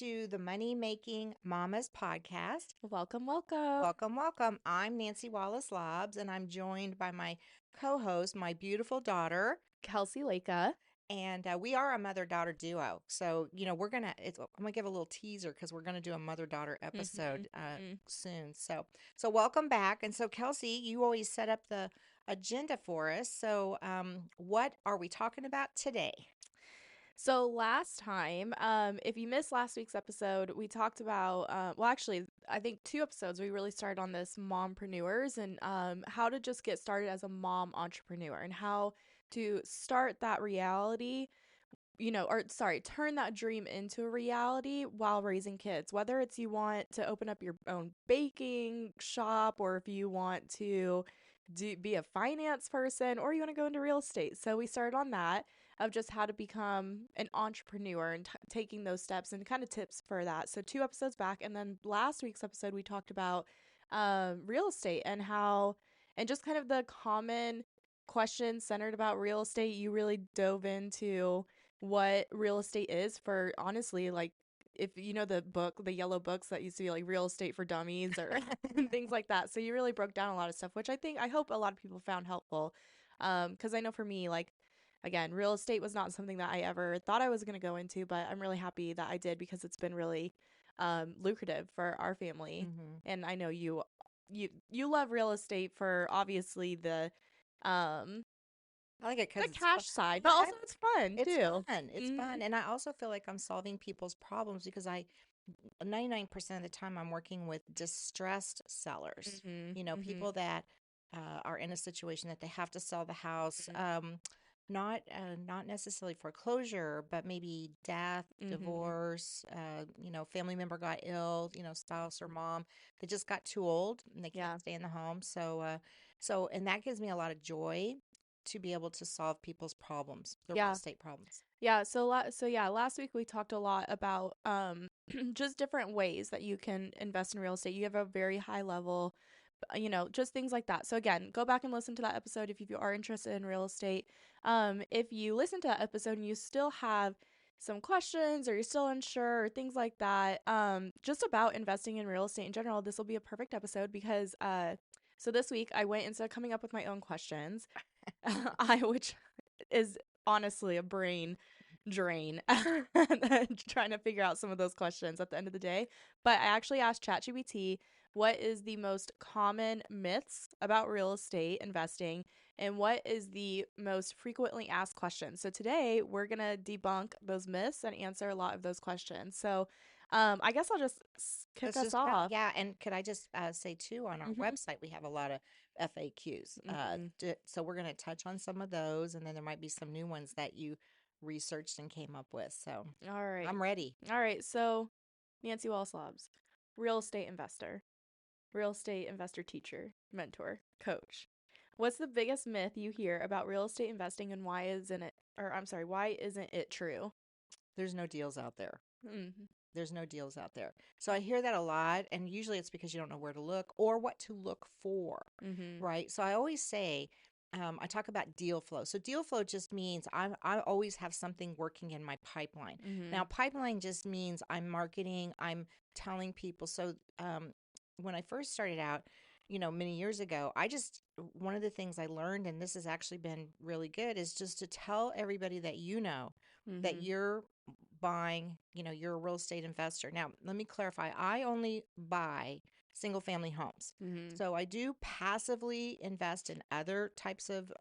to the Money Making Mamas Podcast. Welcome, welcome. Welcome, welcome. I'm Nancy Wallace Lobbs, and I'm joined by my co host, my beautiful daughter. Kelsey Laka. And we are a mother-daughter duo. So, I'm gonna give a little teaser because we're gonna do a mother-daughter episode soon. So welcome back. And so, Kelsey, you always set up the agenda for us. So, what are we talking about today? So last time, if you missed last week's episode, we talked about, actually, I think 2 episodes, we really started on this mompreneurs and how to just get started as a mom entrepreneur and how to start that reality, turn that dream into a reality while raising kids. Whether it's you want to open up your own baking shop or if you want to be a finance person or you want to go into real estate. So we started on that of just how to become an entrepreneur and taking those steps and kind of tips for that. So 2 episodes back. And then last week's episode, we talked about real estate and just kind of the common questions centered about real estate. You really dove into what real estate is for, honestly, like, if you know the yellow books that used to be like Real Estate for Dummies or things like that. So you really broke down a lot of stuff, which I hope a lot of people found helpful. Because I know for me, like, again, real estate was not something that I ever thought I was going to go into, but I'm really happy that I did because it's been really lucrative for our family. Mm-hmm. And I know you love real estate for obviously the I like it because the it's cash side, but also it's fun It's too. fun. It's fun. And I also feel like I'm solving people's problems because 99% of the time I'm working with distressed sellers. Mm-hmm. Mm-hmm. People that are in a situation that they have to sell the house. Not necessarily foreclosure, but maybe death, Mm-hmm. divorce, family member got ill, spouse or mom. They just got too old and they can't Yeah. stay in the home. And that gives me a lot of joy to be able to solve people's problems, their real Yeah. estate problems. Yeah, last week we talked a lot about just different ways that you can invest in real estate. You have a very high level, just things like that. So again, go back and listen to that episode if you are interested in real estate. If you listen to that episode and you still have some questions or you're still unsure or things like that, just about investing in real estate in general, this will be a perfect episode because so this week I went instead of coming up with my own questions, which is honestly a brain drain trying to figure out some of those questions at the end of the day. But I actually asked ChatGPT what is the most common myths about real estate investing and what is the most frequently asked questions. So today we're going to debunk those myths and answer a lot of those questions. So I guess I'll just kick Let's us just go. off. Yeah, and could I just say too, on our Mm-hmm. website we have a lot of FAQs. Mm-hmm. So we're going to touch on some of those, and then there might be some new ones that you researched and came up with. So All right. I'm ready. All right. So Nancy Wallace Lobbs, real estate investor. Real estate investor teacher, mentor, coach. What's the biggest myth you hear about real estate investing and why isn't it true? There's no deals out there. Mm-hmm. There's no deals out there. So I hear that a lot, and usually it's because you don't know where to look or what to look for, Mm-hmm. right? So I always say, I talk about deal flow. So deal flow just means I always have something working in my pipeline. Mm-hmm. Now, pipeline just means I'm marketing, I'm telling people. So when I first started out, many years ago, one of the things I learned, and this has actually been really good, is just to tell everybody that that Mm-hmm. you're buying, you're a real estate investor. Now, let me clarify. I only buy single family homes. Mm-hmm. So I do passively invest in other types of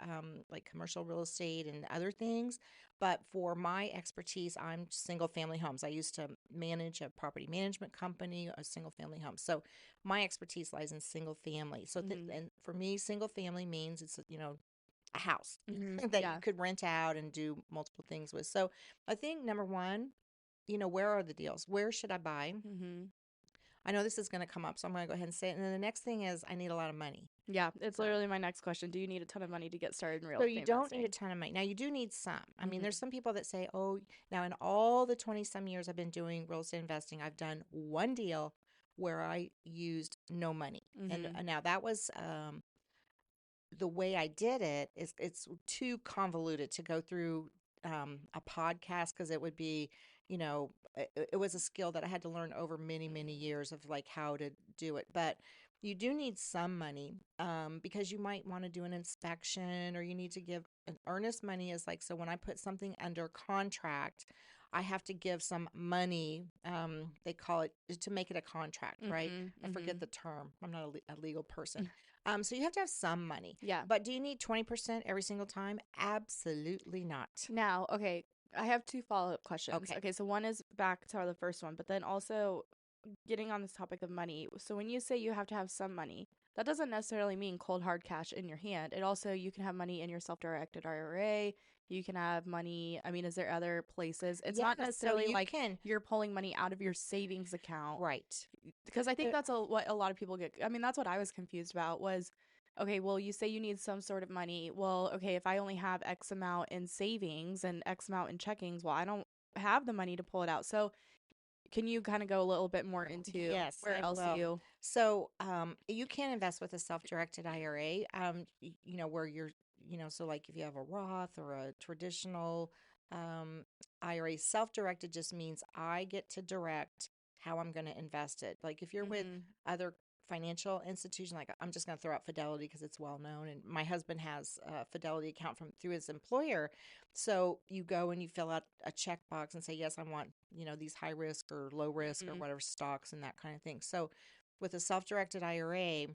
like commercial real estate and other things. But for my expertise, I'm single family homes. I used to manage a property management company, a single family home. So my expertise lies in single family. Mm-hmm. And for me, single family means it's, a house Mm-hmm. that you Yeah. could rent out and do multiple things with. So I think number one, where are the deals? Where should I buy? Mm-hmm. I know this is going to come up, so I'm going to go ahead and say it. And then the next thing is I need a lot of money. Yeah. It's So, literally my next question. Do you need a ton of money to get started in real so estate you don't need a investing? ton of money. Now you do need some. I mean, Mm-hmm. there's some people that say, "Oh, now in all the 20 some years I've been doing real estate investing, I've done one deal where I used no money." And Mm-hmm. now that was the way I did it is it's too convoluted to go through a podcast because it would be it was a skill that I had to learn over many, many years of like how to do it. But you do need some money because you might want to do an inspection or you need to give an earnest money is like, so when I put something under contract, I have to give some money. They call it to make it a contract, right? I forget the term. I'm not a legal person. So you have to have some money. Yeah. But do you need 20% every single time? Absolutely not. Now, okay, I have two follow-up questions. Okay. Okay, so one is back to the first one, but then also getting on this topic of money. So when you say you have to have some money, that doesn't necessarily mean cold hard cash in your hand. It also, you can have money in your self-directed IRA. You can have money. I mean, is there other places? It's not Yes, so necessarily you like can. you're pulling money out of your savings account. Right. Because I think The- that's what a lot of people get. I mean, that's what I was confused about was, okay, well, you say you need some sort of money. Well, okay, if I only have X amount in savings and X amount in checkings, well, I don't have the money to pull it out. So can you kind of go a little bit more into Yes, where I else will. you? So, you can invest with a self-directed IRA, where so like if you have a Roth or a traditional IRA, self-directed just means I get to direct how I'm going to invest it. Like if you're with Mm-hmm. other financial institution, like I'm just going to throw out Fidelity because it's well known, and my husband has a Fidelity account through his employer. So you go and you fill out a checkbox and say, yes, I want, these high risk or low risk or Mm-hmm. whatever stocks and that kind of thing. So with a self-directed IRA,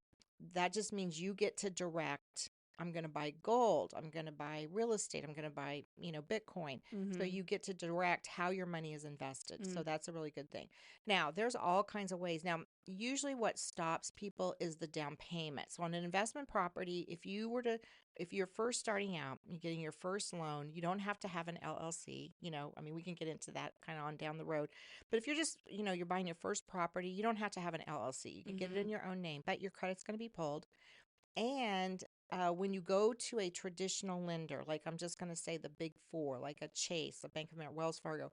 that just means you get to direct. I'm going to buy gold. I'm going to buy real estate. I'm going to buy, Bitcoin. So Mm-hmm. you get to direct how your money is invested. Mm-hmm. So that's a really good thing. Now, there's all kinds of ways. Now, usually what stops people is the down payment. So on an investment property, if you're first starting out, you're getting your first loan, you don't have to have an LLC. I mean, we can get into that kind of on down the road. But if you're just, you're buying your first property, you don't have to have an LLC. You can get it Mm-hmm. in your own name, but your credit's going to be pulled. And when you go to a traditional lender, like I'm just going to say the big four, like a Chase, a Bank of America, Wells Fargo,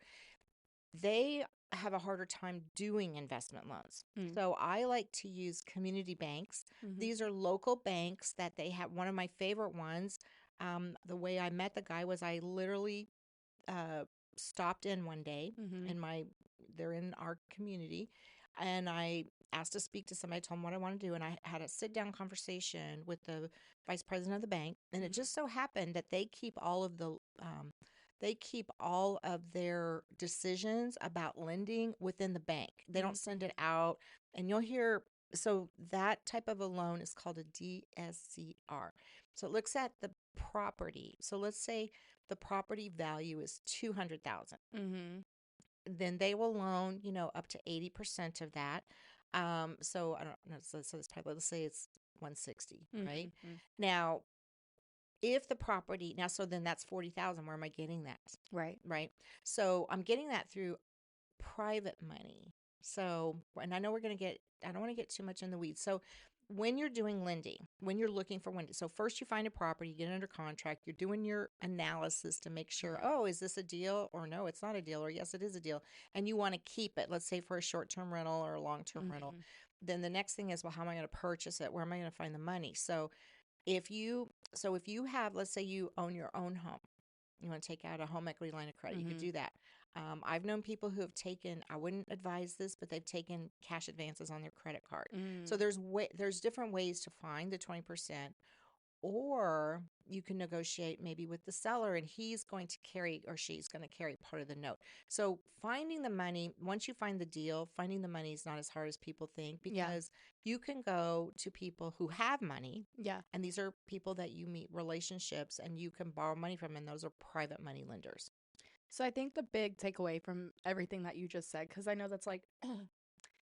they have a harder time doing investment loans. Mm-hmm. So I like to use community banks. Mm-hmm. These are local banks that they have. One of my favorite ones, the way I met the guy was I literally uh, stopped in one day Mm-hmm. in they're in our community, and I asked to speak to somebody, told them what I want to do, and I had a sit down conversation with the vice president of the bank, and it just so happened that they keep all of their decisions about lending within the bank. They don't send it out, and you'll hear. So that type of a loan is called a DSCR. So it looks at the property. So let's say the property value is 200,000. Mm-hmm. Then they will loan, up to 80% of that. So I don't know. So it's probably, let's say it's 160, right? Mm-hmm. Now, if the property, now, so then that's 40,000. Where am I getting that? Right. Right. So I'm getting that through private money. So, and I know I don't want to get too much in the weeds. So, when you're doing lending, when you're looking for lending, so first you find a property, you get it under contract, you're doing your analysis to make sure, oh, is this a deal or no, it's not a deal, or yes, it is a deal, and you want to keep it, let's say for a short term rental or a long term rental. Mm-hmm. Then the next thing is, well, how am I going to purchase it? Where am I going to find the money? So if you have, let's say you own your own home, you want to take out a home equity line of credit, you could Mm-hmm. do that. I've known people who have taken, I wouldn't advise this, but they've taken cash advances on their credit card. So Mm. there's different ways to find the 20%, or you can negotiate maybe with the seller and he's going to carry, or she's going to carry part of the note. So finding the money, once you find the deal, finding the money is not as hard as people think, Yeah. because you can go to people who have money, Yeah. and these are people that you meet relationships and you can borrow money from, and those are private money lenders. So I think the big takeaway from everything that you just said, because I know that's like,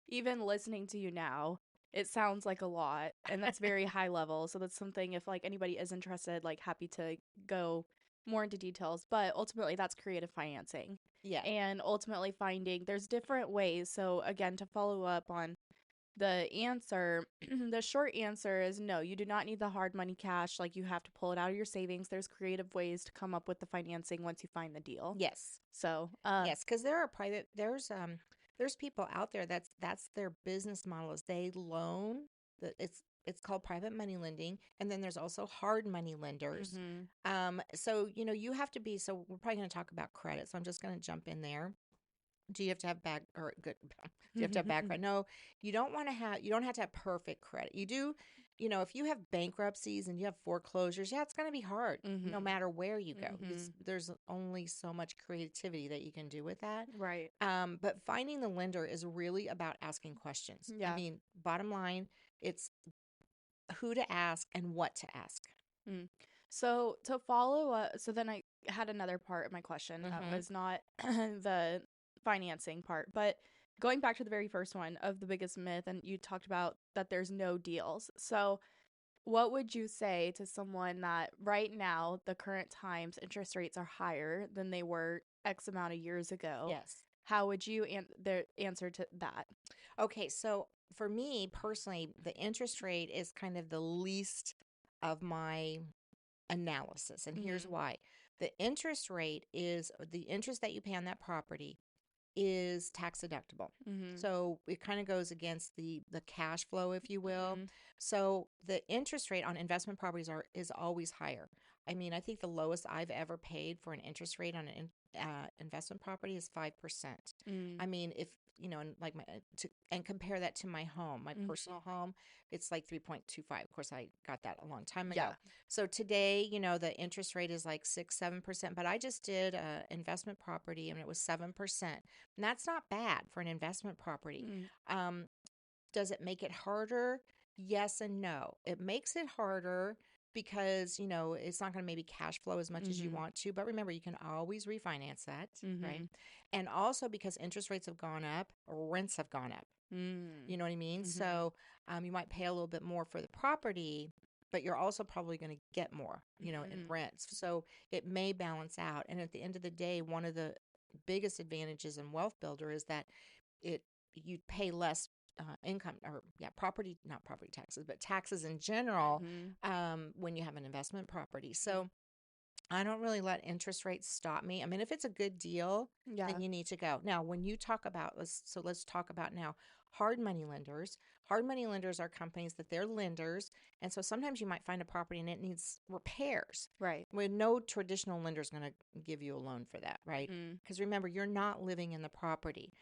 even listening to you now, it sounds like a lot, and that's very high level. So that's something, if like anybody is interested, like happy to go more into details. But ultimately, that's creative financing, Yeah. and ultimately finding there's different ways. So again, to follow up on the answer, the short answer is no, you do not need the hard money cash. Like you have to pull it out of your savings. There's creative ways to come up with the financing once you find the deal. Yes. So, Yes, because there's people out there that's their business model is they loan. It's called private money lending, and then there's also hard money lenders. mhm. So you have to be. So we're probably going to talk about credit. So I'm just going to jump in there. Do you have to have bad or good? Do you have to have bad credit? No, you don't want to have. You don't have to have perfect credit. You do. If you have bankruptcies and you have foreclosures, yeah, it's going to be hard no Mm-hmm. matter where you go. Mm-hmm. There's only so much creativity that you can do with that. Right. But finding the lender is really about asking questions. I Yeah. mean, bottom line, it's who to ask and what to ask. Mm. So to follow up, so then I had another part of my question that Mm-hmm. was not the financing part, but going back to the very first one of the biggest myth, and you talked about that there's no deals. So what would you say to someone that right now, the current times, interest rates are higher than they were X amount of years ago? Yes. How would you their answer to that? Okay, so for me personally, the interest rate is kind of the least of my analysis. And here's Mm-hmm. why. The interest rate is the interest that you pay on that property is tax deductible. Mm-hmm. So it kind of goes against the cash flow, if you will. Mm-hmm. So the interest rate on investment properties is always higher. I mean, I think the lowest I've ever paid for an interest rate on an investment property is 5%. I mean, if and like and compare that to my home, my Mm-hmm. personal home, it's like 3.25. Of course, I got that a long time ago. Yeah. So today, the interest rate is like 6, 7%. But I just did a investment property and it was 7%. And that's not bad for an investment property. Mm-hmm. Um, does it make it harder? Yes and no. It makes it harder because, it's not going to maybe cash flow as much as you Mm-hmm. want to. But remember, you can always refinance that, right? Mm-hmm. And also because interest rates have gone up, rents have gone up. Mm. You know what I mean? Mhm. So you might pay a little bit more for the property, but you're also probably going to get more, in Mhm. rents. So it may balance out. And at the end of the day, one of the biggest advantages in Wealth Builder is that it you pay less income or property not property taxes but taxes in general Mhm. when you have an investment property. So I don't really let interest rates stop me. I mean, if it's a good deal, then Yeah. you need to go. Now, when you talk about let's talk about now hard money lenders. Hard money lenders are companies that they're lenders, and so sometimes you might find a property and it needs repairs. Right. When no traditional lender is going to give you a loan for that, right? Mm. Because remember, you're not living in the property.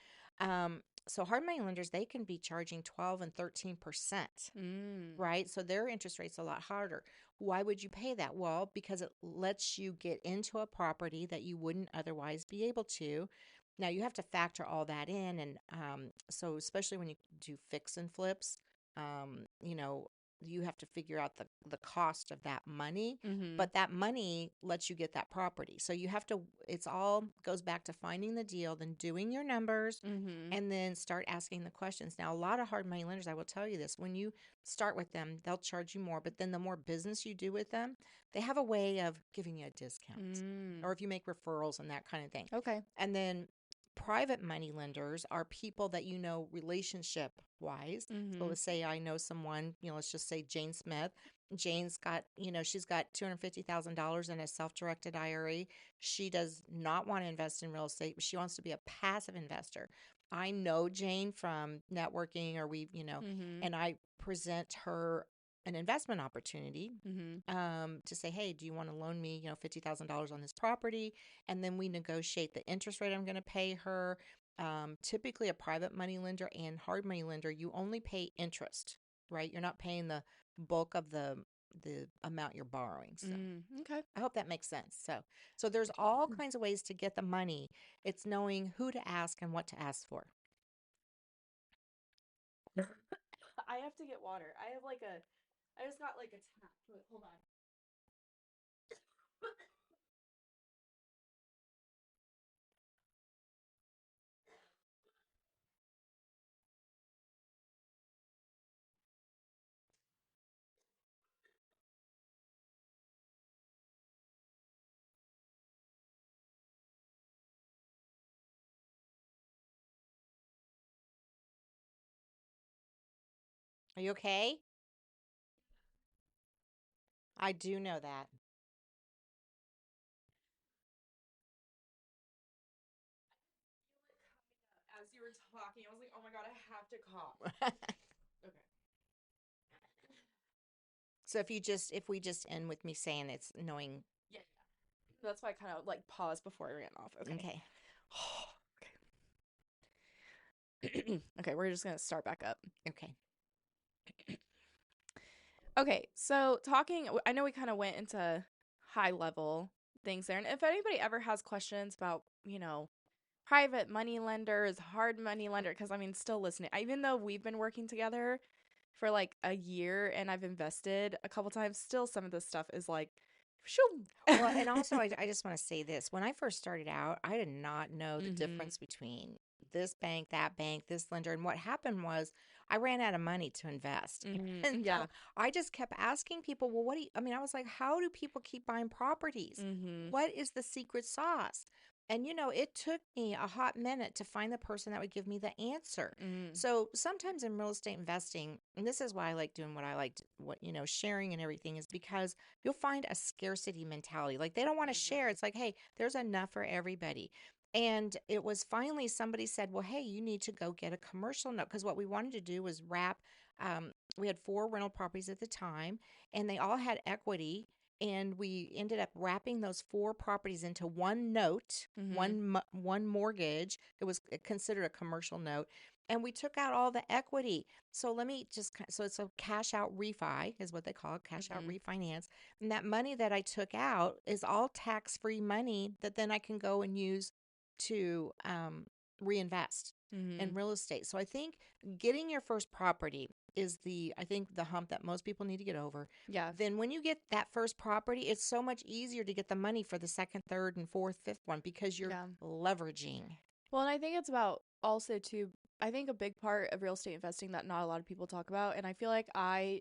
So hard money lenders, they can be charging 12 and 13%, Mm. right? So their interest rate's a lot harder. Why would you pay that? Well, because it lets you get into a property that you wouldn't otherwise be able to. Now you have to factor all that in, and so especially when you do fix and flips, you have to figure out the cost of that money. Mhm. But that money lets you get that property. So you have to. It's all goes back to finding the deal, then doing your numbers, Mhm. and then start asking the questions. Now, a lot of hard money lenders, I will tell you this, when you start with them, they'll charge you more, but then the more business you do with them, they have a way of giving you a discount Mm. or if you make referrals and that kind of thing. Okay. And then private money lenders are people that relationship wise. So Mhm. let's say I know someone, let's just say Jane Smith. Jane's got, she's got $250,000 in a self directed IRA. She does not want to invest in real estate, but she wants to be a passive investor. I know Jane from networking, or Mhm. and I present her an investment opportunity Mhm. to say, hey, do you want to loan me, $50,000 on this property? And then we negotiate the interest rate I'm going to pay her. Typically, a private money lender and hard money lender, you only pay interest, right? You're not paying the bulk of the amount you're borrowing. So Mm. Okay. I hope that makes sense. So there's all kinds of ways to get the money. It's knowing who to ask and what to ask for. I have to get water. I just got like a tap. Wait, hold on. Are you okay? I do know that. As you were talking, I was like, "Oh my god, I have to cough." Okay. So if we just end with me saying it's knowing, Yeah. That's why I kind of like paused before I ran off. Okay. okay. Okay. Okay, we're just going to start back up. Okay. Okay, so I know we kind of went into high level things there. And if anybody ever has questions about, private money lenders, hard money lender, because I mean, still listening, even though we've been working together for like a year and I've invested a couple times, still some of this stuff is like, shoo. Well, and also, I just want to say this. When I first started out, I did not know the Mm-hmm. difference between this bank, this lender. And what happened was I ran out of money to invest. And Mm-hmm. so Yeah. I just kept asking people, well, what do you, I mean, I was like, how do people keep buying properties? Mm-hmm. What is the secret sauce? And, it took me a hot minute to find the person that would give me the answer. Mm-hmm. So sometimes in real estate investing, and this is why I like doing what I like, sharing and everything is because you'll find a scarcity mentality. Like they don't want to share. It's like, hey, there's enough for everybody. And it was finally somebody said, well, hey, you need to go get a commercial note. Because what we wanted to do was we had 4 rental properties at the time, and they all had equity. And we ended up wrapping those 4 properties into one note, Mm-hmm. one mortgage. It was considered a commercial note. And we took out all the equity. So let me just, so it's a cash out refi, is what they call it, cash out Mm-hmm. refinance. And that money that I took out is all tax free money that then I can go and use to reinvest in Mm-hmm. real estate. So I think getting your first property is I think the hump that most people need to get over. Yeah. Then when you get that first property, it's so much easier to get the money for the second, third, and fourth, fifth one because you're Yeah. leveraging. Well, and I think it's about also too, I think a big part of real estate investing that not a lot of people talk about, and I feel like I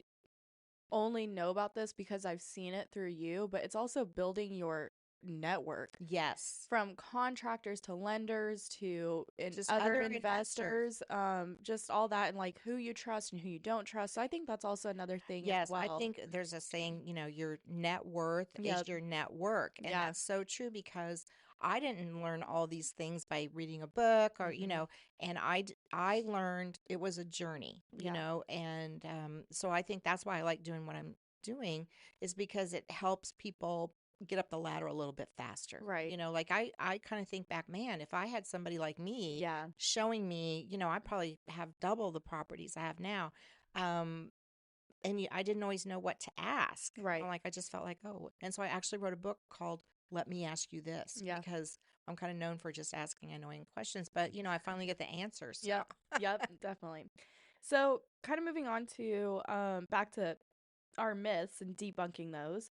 only know about this because I've seen it through you, but it's also building your network Yes. from contractors to lenders to Just other other investors. investors, just all that, and like who you trust and who you don't trust. So I think that's also another thing as Yes, I well. think there's a saying, your net worth is Yep. your network. And Yeah. that's so true because I didn't learn all these things by reading a book or, Hmm. and I learned it was a journey, Yeah. and so I think that's why I like doing what I'm doing is because it helps people get up the ladder a little bit faster. Right. Like I kind of think back, man, if I had somebody like me Yeah. showing me, I probably have double the properties I have now. Um, and I didn't always know what to ask. Right. I just felt like, oh, and so I actually wrote a book called "Let Me Ask You This" Yeah. because I'm kind of known for just asking annoying questions, but I finally get the answers. So Yep. Yep. Definitely. So, kind of moving on to back to our myths and debunking those.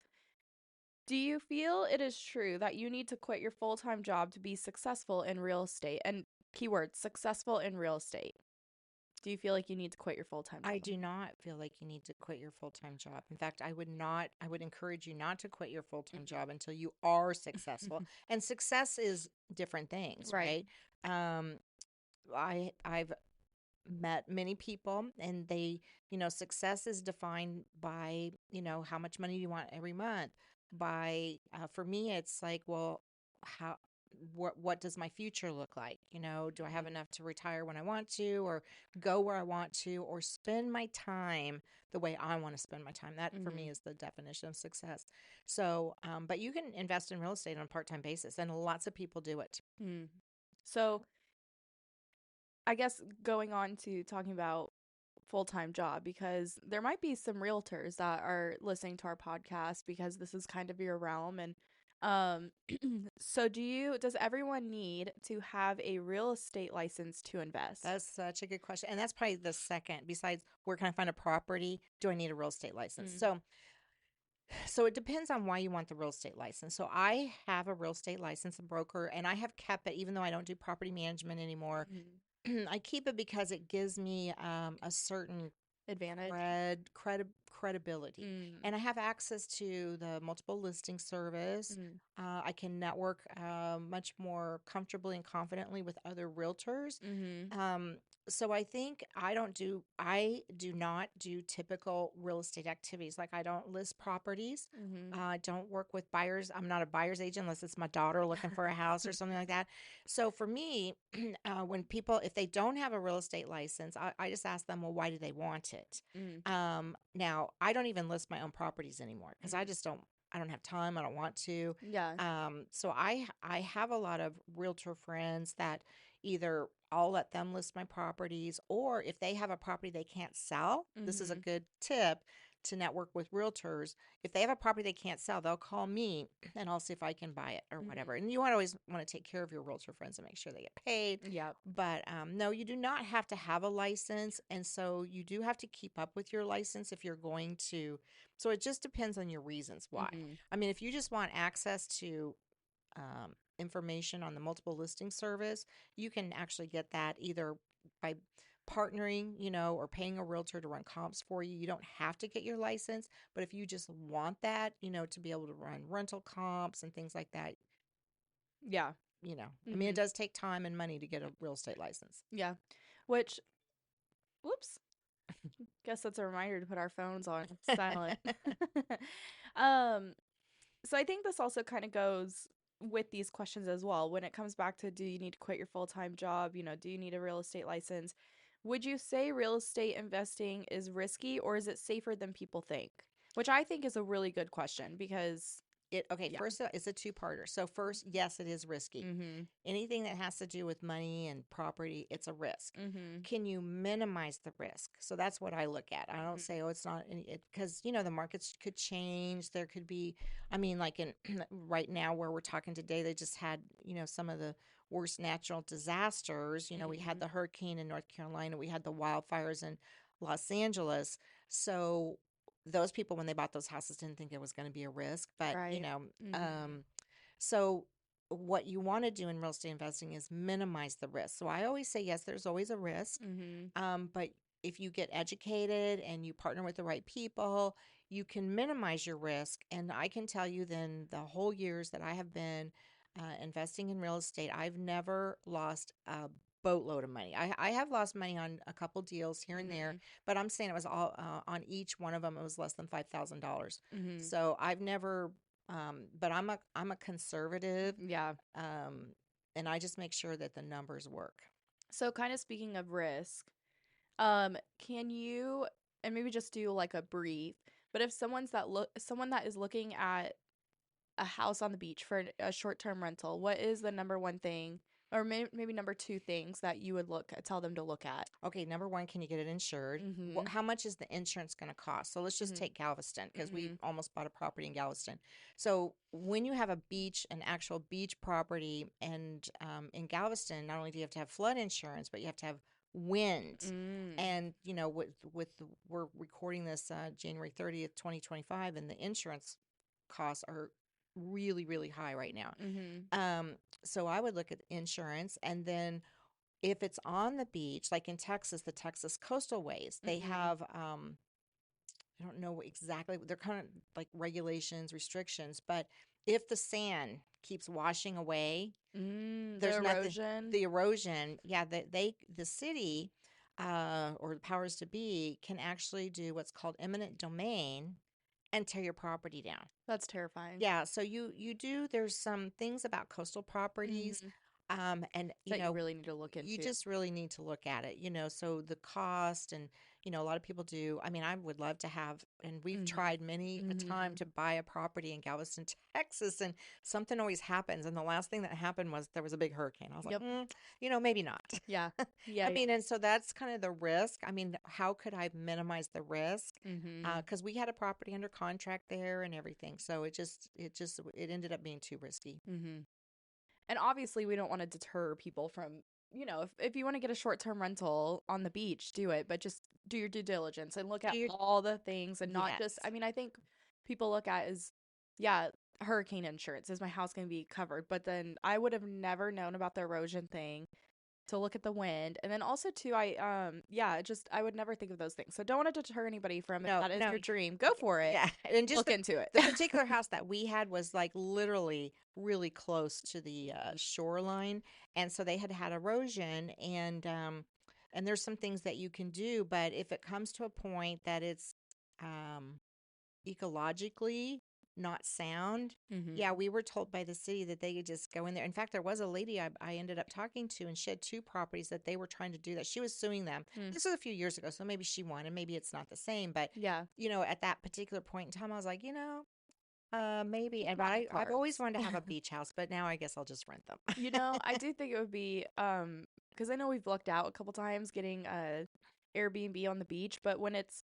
Do you feel it is true that you need to quit your full-time job to be successful in real estate? And keyword, successful in real estate. Do you feel like you need to quit your full-time I job? do not feel like you need to quit your full time job. In fact, I would encourage you not to quit your full time job until you are successful. And success is different things, Right. right? Um, I've met many people and success is defined by how much money you want every month by for me it's like, well, how what does my future look like? Do I have Mhm. enough to retire when I want to or go where I want to or spend my time the way I want to spend my time? That for me Mhm. is the definition of success. So but you can invest in real estate on a part-time basis and lots of people do it. Mm. So, I guess going on to talking about full-time job, because there might be some realtors that are listening to our podcast because this is kind of your realm. And um so does everyone need to have a real estate license to invest? That's such a good question. And that's probably the second, besides where can I find a property? Do I need a real estate license? Mm. So it depends on why you want the real estate license. So I have a real estate license, a broker, and I have kept it even though I don't do property management anymore. Mhm. I keep it because it gives me a certain Advantage. credibility. Mm. And I have access to the multiple listing service. Mm. I can network much more comfortably and confidently with other realtors. Mhm. Um, so I do not do typical real estate activities. Like I don't list properties. Mhm. I don't work with buyers. I'm not a buyer's agent unless it's my daughter looking for a house or something like that. So for me, when people, if they don't have a real estate license, I just ask them, well, why do they want it? Mm. Now I don't even list my own properties anymore because I Mhm. just don't. I don't have time. I don't want to. Yeah. So I have a lot of realtor friends that either I'll let them list my properties, or if they have a property they can't sell, this is a Mhm. good tip to network with realtors. If they have a property they can't sell, they'll call me and I'll see if I can buy it or whatever. Mhm. And you always want to take care of your realtor friends and make sure they get paid. Yep. But no, you do not have to have a license. And so you do have to keep up with your license if you're going to. So it just depends on your reasons why. Mhm. I mean, if you just want access to information on the multiple listing service, you can actually get that either by partnering, or paying a realtor to run comps for you. You don't have to get your license, but if you just want that, to be able to run rental comps and things like that, Yeah. I mean, it Mhm. does take time and money to get a real estate license. Yeah. Which, whoops. Guess that's a reminder to put our phones on silent. um, so I think this also kind of goes with these questions as well. When it comes back to, do you need to quit your full-time job? Do you need a real estate license? Would you say real estate investing is risky, or is it safer than people think? Which I think is a really good question because, Okay, yeah. first, it's a two-parter. So first, yes, it is risky. Mhm. Anything that has to do with money and property, it's a risk. Mhm. Can you minimize the risk? So that's what I look at. I don't Mhm. say, oh, it's not any, because, the markets could change. There could be, I mean, like in right now where we're talking today, they just had, some of the worst natural disasters. We had Mhm. the hurricane in North Carolina, we had the wildfires in Los Angeles. So those people, when they bought those houses, didn't think it was going to be a risk. But, Right. Mhm. so what you want to do in real estate investing is minimize the risk. So I always say, yes, there's always a risk. Mhm. But if you get educated and you partner with the right people, you can minimize your risk. And I can tell you, then the whole years that I have been investing in real estate, I've never lost a boatload of money. I have lost money on a couple deals here and there, Mhm. but I'm saying it was all on each one of them. It was less than $5,000. Mhm. So I've never. But I'm a conservative, Yeah. um, and I just make sure that the numbers work. So kind of speaking of risk, can you, and maybe just do like a brief, but if someone that is looking at a house on the beach for a short-term rental, what is the number one thing, or maybe number two things that you would tell them to look at? Okay, number one, can you get it insured? Mhm. How much is the insurance going to cost? So let's just Mhm. take Galveston because we Mhm. almost bought a property in Galveston. So when you have a beach, an actual beach property, and in Galveston, not only do you have to have flood insurance, but you have to have wind. Mm. And we're recording this January 30th, 2025, and the insurance costs are really, really high right now. Mhm. Um, so I would look at insurance, and then if it's on the beach, like in Texas, the Texas coastal ways, they Mhm. have I don't know exactly, they're kind of like regulations, restrictions, but if the sand keeps washing away, The there's nothing, erosion. the erosion, yeah, the city or the powers to be can actually do what's called eminent domain and tear your property down. That's terrifying. Yeah, so you do, there's some things about coastal properties, Mhm. and That you really need to look you into. just really need to look at it, so the cost, and a lot of people do. I mean, I would love to have, and we've Mhm. tried many a time Mhm. to buy a property in Galveston, Texas, and something always happens. And the last thing that happened was there was a big hurricane. I was like, Yep. maybe not. Yeah. Yeah, I mean, yeah. and so that's kind of the risk. I mean, how could I minimize the risk? Mhm. Because we had a property under contract there and everything, so it ended up being too risky. Mhm. And obviously, we don't want to deter people from, if you want to get a short-term rental on the beach, do it, but just do your due diligence and look Do at you? all the things and not just, Yes. I mean, I think people look at is, yeah, hurricane insurance. Is my house going to be covered? But then I would have never known about the erosion thing to look at the wind. And then also too, yeah, just I would never think of those things. So don't want to deter anybody from, if No, that is no. your dream, go for it. Yeah, and just Look into it. the particular house that we had was like literally really close to the Mhm. shoreline, and so they had had erosion, and there's some things that you can do, but if it comes to a point that it's um ecologically not sound. Mhm. Yeah, we were told by the city that they could just go in there. In fact, there was a lady I ended up talking to, and she had two properties that they were trying to do that. She was suing them. Mm. This was a few years ago, so maybe she won, and maybe it's not the same. But, Yeah. at that particular point in time, I was like, Maybe. And but Not I've always parks. wanted to have a beach house, but now I guess I'll just rent them. I do think it would be because I know we've looked out a couple times getting a Airbnb on the beach, but when it's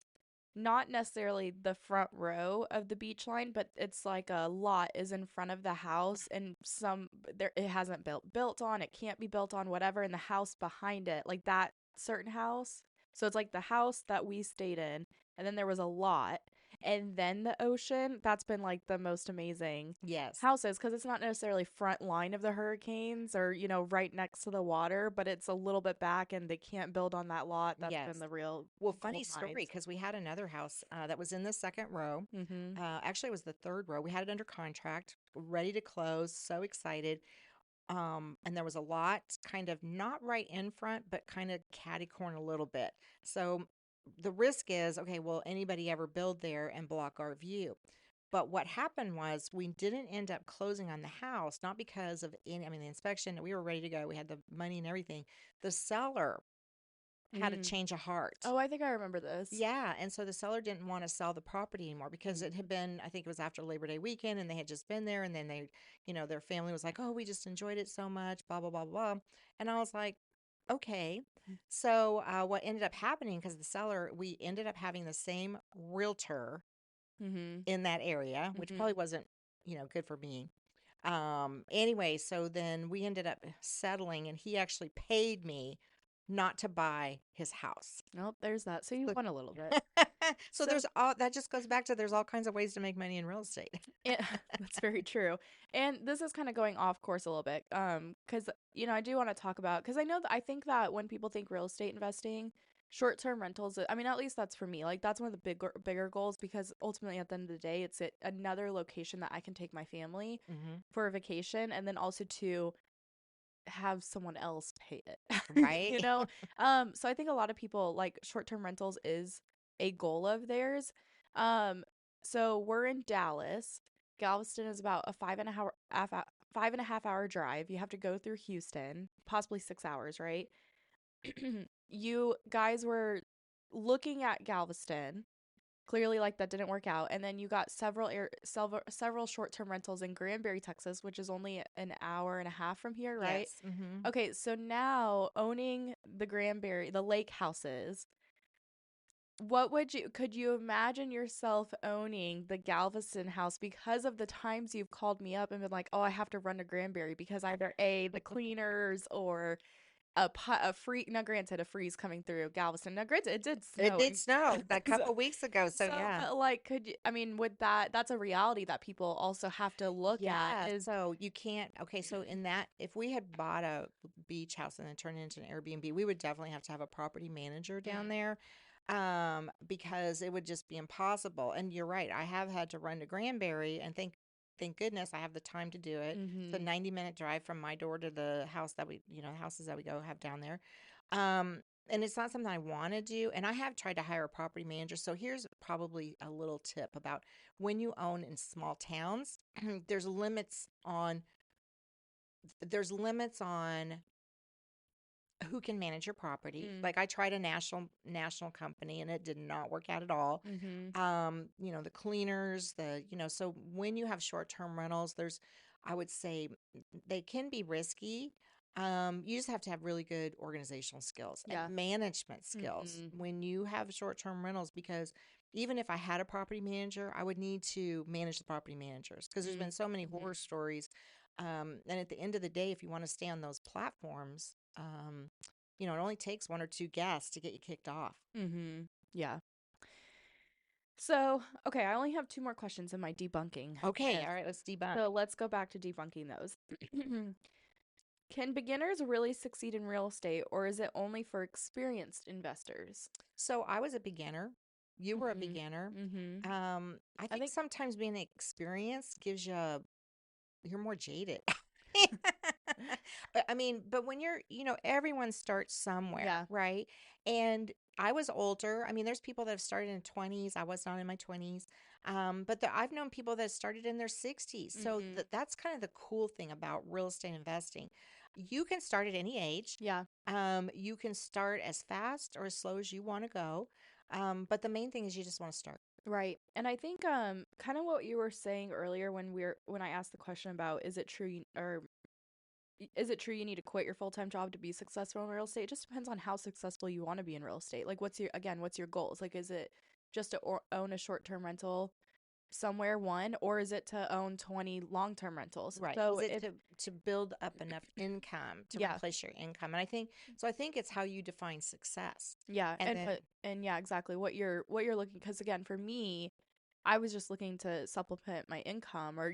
not necessarily the front row of the beach line, but it's like a lot is in front of the house and some there it hasn't built on, it can't be built on, whatever, and the house behind it, like that certain house. So it's like the house that we stayed in, and then there was a lot, and then the ocean. That's been like the most amazing Yes. houses because it's not necessarily front line of the hurricanes or right next to the water, but it's a little bit back and they can't build on that lot. That's been Yes. the real Well, funny gold story, mines. because we had another house that was in the second row. Mm-hmm. Actually, it was the third row. We had it under contract, ready to close. So excited. And there was a lot kind of not right in front, but kind of catty corner a little bit. So the risk is, okay, will anybody ever build there and block our view? But what happened was we didn't end up closing on the house, not because of any, I mean, the inspection, we were ready to go. We had the money and everything. The seller had a Mm. change of heart. Oh, I think I remember this. Yeah, and so the seller didn't want to sell the property anymore because Mm. it had been, I think it was after Labor Day weekend, and they had just been there, and then they, their family was like, "Oh, we just enjoyed it so much," blah blah blah blah. And I was like, "Okay." So what ended up happening, because the seller, we ended up having the same realtor Mm-hmm. in that area, which Mm-hmm. probably wasn't, good for me. Anyway, so then we ended up settling, and he actually paid me not to buy his house. Oh, there's that. So you So won a little bit. so So there's all that just goes back to there's all kinds of ways to make money in real estate. yeah, that's very true. And this is kind of going off course a little bit. Because I do want to talk about because I know that I think that when people think real estate investing, short-term rentals, I mean, at least that's for me. Like that's one of the bigger goals because ultimately at the end of the day, it's another location that I can take my family Hmm. for a vacation and then also to have someone else pay it. Right? So I think a lot of people like short-term rentals is a goal of theirs. Um so we're in Dallas. Galveston is about a 5.5 hour drive. You have to go through Houston, possibly 6 hours, right? You guys were looking at Galveston. Clearly, like that didn't work out, and then you got several short-term rentals in Granbury, Texas, which is only an hour and a half from here, right? Yes. Hmm. Okay, so now owning the lake houses, could you imagine yourself owning the Galveston house because of the times you've called me up and been like, oh, I have to run to Granbury because either A, the cleaners or a free, now granted, a freeze coming through Galveston. Now granted, it did It snow. did snow a So, couple weeks ago, so so, yeah. but like, I mean, that's a reality that people also have to look at Yeah, is, so you can't. Okay, so in that, if we had bought a beach house and then turned it into an Airbnb, we would definitely have to have a property manager down there, because it would just be impossible. And you're right, I have had to run to Granbury, and thank goodness I have the time to do it. It's a mm-hmm, 90-minute drive from my door to the house that the houses that we go have down there. And it's not something I want to do. And I have tried to hire a property manager. So here's probably a little tip about when you own in small towns, there's limits on there's limits on who can manage your property. mm, Like I tried a national company and it did not work out at all. mm-hmm, The cleaners, so when you have short-term rentals, I would say they can be risky. You just have to have really good organizational skills and yeah, management skills mm-hmm, when you have short-term rentals, because even if I had a property manager, I would need to manage the property managers because there's been so many mm-hmm, horror stories. And at the end of the day, if you want to stay on those platforms, it only takes one or two guests to get you kicked off. mm-hmm, yeah. So, okay, I only have two more questions in my debunking Okay, myth. all right, let's debunk. So let's go back to debunking those. Can beginners really succeed in real estate, or is it only for experienced investors? So I was a beginner. You were a Mm-hmm. beginner. Mm-hmm. I I think think, sometimes being experienced gives you're more jaded. But I mean, but when everyone starts somewhere, yeah. right? And I was older. I mean, there's people that have started in 20s. I was not in my 20s. But I've known people that started in their 60s. So Mm-hmm. that's kind of the cool thing about real estate investing. You can start at any age. Yeah. You can start as fast or as slow as you want to go. But the main thing is you just want to start. Right. And I think kind of what you were saying earlier when I asked the question about is it true you need to quit your full-time job to be successful in real estate? It just depends on how successful you want to be in real estate. Like what's your goals? Like is it just to own a short-term rental somewhere one, or is it to own 20 long-term rentals? Right. Is So it if to build up enough income to yeah, replace your income? And I think so. I think it's how you define success. yeah, And then and yeah, exactly what you're looking, because again, for me, I was just looking to supplement my income or,